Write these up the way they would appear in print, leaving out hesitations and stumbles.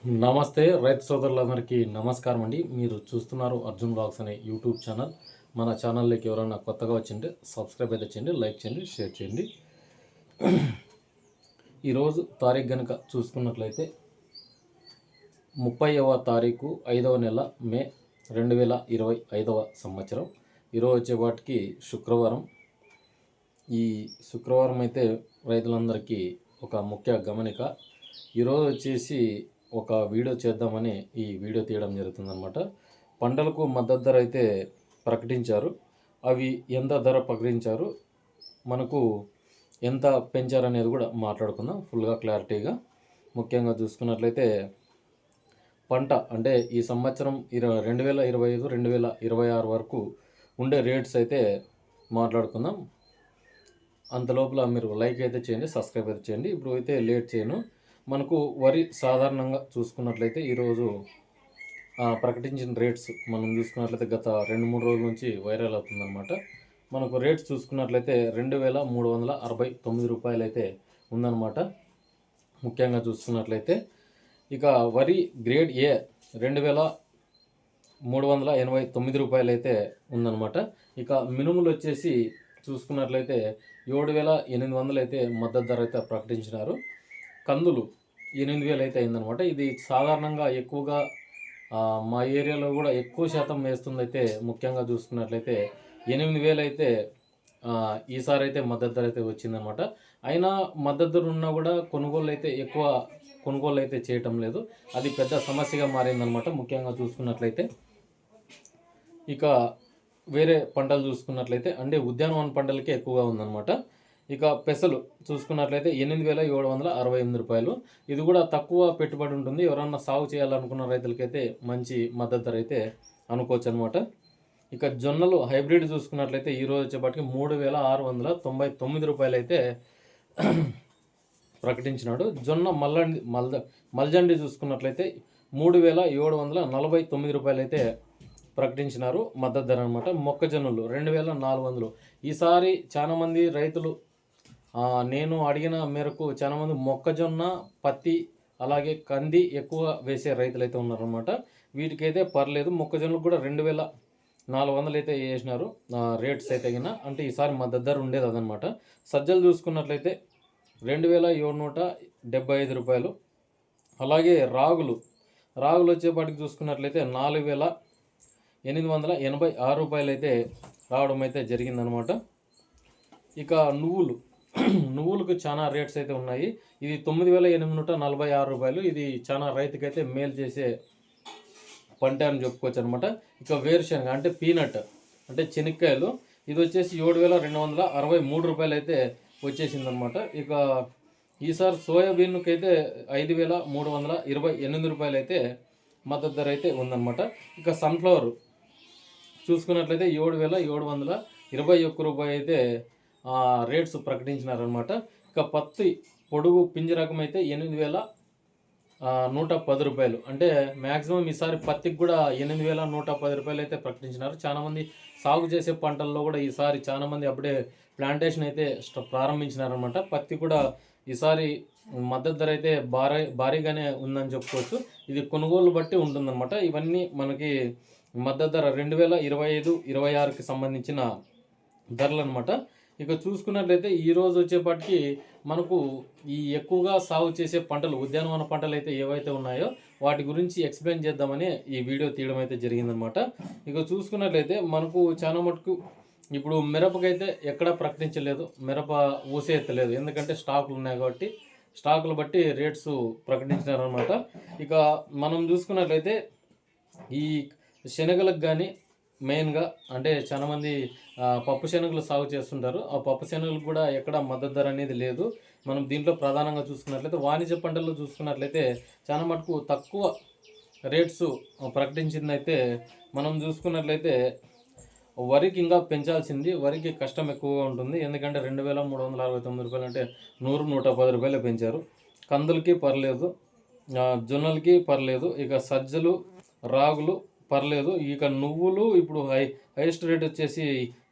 నమస్తే రైతు సోదరులందరికీ నమస్కారం అండి. మీరు చూస్తున్నారు అర్జున్ బ్లాగ్స్ అనే యూట్యూబ్ ఛానల్. మన ఛానల్లోకి ఎవరైనా కొత్తగా వచ్చింటే సబ్స్క్రైబ్ అయితే చేయండి, లైక్ చేయండి, షేర్ చేయండి. ఈరోజు తారీఖు కనుక చూసుకున్నట్లయితే 30వ తారీఖు 5వ నెల మే 2025వ సంవత్సరం. ఈరోజు వచ్చేవాటికి శుక్రవారం. ఈ శుక్రవారం అయితే రైతులందరికీ ఒక ముఖ్య గమనిక. ఈరోజు వచ్చేసి ఒక వీడియో చేద్దామని ఈ వీడియో తీయడం జరుగుతుందన్నమాట. పంటలకు మద్దతు ధర అయితే ప్రకటించారు. అవి ఎంత ధర ప్రకటించారు, మనకు ఎంత పెంచారనేది కూడా మాట్లాడుకుందాం ఫుల్గా క్లారిటీగా. ముఖ్యంగా చూసుకున్నట్లయితే పంట అంటే ఈ సంవత్సరం 2025 2026 వరకు ఉండే రేట్స్ అయితే మాట్లాడుకుందాం. అంతలోపల మీరు లైక్ అయితే చేయండి, సబ్స్క్రైబ్ అయితే చేయండి. ఇప్పుడు అయితే లేట్ చేయను. మనకు వరి సాధారణంగా చూసుకున్నట్లయితే ఈరోజు ప్రకటించిన రేట్స్ మనం చూసుకున్నట్లయితే గత 2-3 రోజుల నుంచి వైరల్ అవుతుందన్నమాట. మనకు రేట్స్ చూసుకున్నట్లయితే 2369 రూపాయలు అయితే ఉందన్నమాట. ముఖ్యంగా చూసుకున్నట్లయితే ఇక వరి గ్రేడ్ ఏ 2389 రూపాయలు అయితే ఉందన్నమాట. ఇక మినుములు వచ్చేసి చూసుకున్నట్లయితే 7800 అయితే మద్దతు ధర అయితే ప్రకటించినారు. కందులు 8000 అయితే అయిందనమాట. ఇది సాధారణంగా ఎక్కువగా మా ఏరియాలో కూడా ఎక్కువ శాతం వేస్తుంది. అయితే ముఖ్యంగా చూసుకున్నట్లయితే 8000 అయితే ఈసారి అయితే మద్దతు ధర అయితే వచ్చిందనమాట. అయినా మద్దతు ధర ఉన్నా కూడా కొనుగోలు అయితే ఎక్కువ కొనుగోలు అయితే చేయటం లేదు. అది పెద్ద సమస్యగా మారిందనమాట. ముఖ్యంగా చూసుకున్నట్లయితే ఇక వేరే పంటలు చూసుకున్నట్లయితే అంటే ఉద్యానవన పంటలకే ఎక్కువగా ఉందన్నమాట. ఇక పెసలు చూసుకున్నట్లయితే 8768 రూపాయలు. ఇది కూడా తక్కువ పెట్టుబడి ఉంటుంది. ఎవరన్నా సాగు చేయాలనుకున్న రైతులకైతే మంచి మద్దతు ధర అయితే అనుకోవచ్చు అనమాట. ఇక జొన్నలు హైబ్రిడ్ చూసుకున్నట్లయితే ఈరోజు వచ్చేపాటికి 3699 రూపాయలు అయితే ప్రకటించినాడు. జొన్న మల్జండి చూసుకున్నట్లయితే 3749 రూపాయలు అయితే ప్రకటించినారు మద్దతు ధర అనమాట. మొక్కజొన్నలు 2400. ఈసారి చాలామంది రైతులు నేను అడిగిన మేరకు చాలామంది మొక్కజొన్న, పత్తి అలాగే కంది ఎక్కువ వేసే రైతులు అయితే ఉన్నారనమాట. వీటికైతే పర్లేదు. మొక్కజొన్నలు కూడా 2400 అయితే వేసినారు రేట్స్ అయితే కింద. అంటే ఈసారి మద్దతు ధర ఉండేది అదనమాట. సజ్జలు చూసుకున్నట్లయితే 2775 రూపాయలు. అలాగే రాగులు వచ్చేపాటికి చూసుకున్నట్లయితే 4886 రూపాయలు అయితే రావడం అయితే జరిగిందనమాట. ఇక నువ్వులకు చాలా రేట్స్ అయితే ఉన్నాయి. ఇది 9846 రూపాయలు. ఇది చాలా రైతుకైతే మేలు చేసే పంట అని చెప్పుకోవచ్చు అనమాట. ఇక వేరుశనగ అంటే పీనట్ అంటే శనక్కాయలు, ఇది వచ్చేసి 7263 రూపాయలు అయితే వచ్చేసిందనమాట. ఇక ఈసారి సోయాబీన్కి అయితే 5328 రూపాయలు అయితే మద్దతు ధర అయితే ఉందన్నమాట. ఇక సన్ఫ్లవర్ చూసుకున్నట్లయితే 7721 రూపాయలు అయితే రేట్స్ ప్రకటించినారనమాట. ఇక పత్తి పొడుగు పింజ రకం అయితే 8110 రూపాయలు. అంటే మ్యాక్సిమం ఈసారి పత్తికి కూడా 8110 రూపాయలు అయితే ప్రకటించినారు. చాలామంది సాగు చేసే పంటల్లో కూడా ఈసారి చాలామంది అప్పుడే ప్లాంటేషన్ అయితే ప్రారంభించినారనమాట. పత్తి కూడా ఈసారి మద్దతు ధర అయితే భారీగానే ఉందని చెప్పుకోవచ్చు. ఇది కొనుగోలు బట్టి ఉంటుందన్నమాట. ఇవన్నీ మనకి మద్దతు ధర 2025-26కి సంబంధించిన ధరలు అనమాట. ఇక చూసుకున్నట్లయితే ఈరోజు వచ్చేపాటికి మనకు ఈ ఎక్కువగా సాగు చేసే పంటలు ఉద్యానవన పంటలు అయితే ఏవైతే ఉన్నాయో వాటి గురించి ఎక్స్ప్లెయిన్ చేద్దామని ఈ వీడియో తీయడం అయితే జరిగిందనమాట. ఇక చూసుకున్నట్లయితే మనకు చాలా మటుకు ఇప్పుడు మిరపకైతే ఎక్కడా ప్రకటించలేదు, మిరప ఊసే ఎత్తలేదు. ఎందుకంటే స్టాకులు ఉన్నాయి కాబట్టి స్టాకులు బట్టి రేట్స్ ప్రకటించినారనమాట. ఇక మనం చూసుకున్నట్లయితే ఈ శనగలకు కానీ మెయిన్గా అంటే చాలామంది పప్పు శనగలు సాగు చేస్తుంటారు. ఆ పప్పు శనగలకు కూడా ఎక్కడ మద్దతు ధర అనేది లేదు. మనం దీంట్లో ప్రధానంగా చూసుకున్నట్లయితే వాణిజ్య పంటల్లో చూసుకున్నట్లయితే చాలా మటుకు తక్కువ రేట్స్ ప్రకటించిందైతే మనం చూసుకున్నట్లయితే వరికి ఇంకా పెంచాల్సింది. వరికి కష్టం ఎక్కువగా ఉంటుంది. ఎందుకంటే 2369 రూపాయలు అంటే 110 రూపాయలు పెంచారు. కందులకి పర్లేదు, జొన్నలకి పర్లేదు, ఇక సజ్జలు రాగులు పర్లేదు. ఇక నువ్వులు ఇప్పుడు హైయెస్ట్ రేట్ వచ్చేసి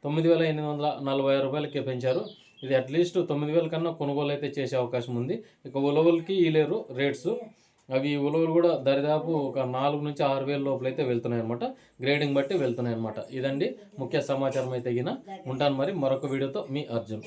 9846 రూపాయలకి పెంచారు. ఇది అట్లీస్ట్ 9000 కన్నా కొనుగోలు అయితే చేసే అవకాశం ఉంది. ఇక ఉలవలకి ఈ లేరు రేట్స్. అవి ఉలువలు కూడా దరిదాపు ఒక 4 నుంచి 6 వేల లోపల అయితే వెళ్తున్నాయి అనమాట. గ్రేడింగ్ బట్టి వెళ్తున్నాయి అనమాట. ఇదండి ముఖ్య సమాచారం అయితే గిన. ఉంటాను మరి మరొక వీడియోతో మీ అర్జున్.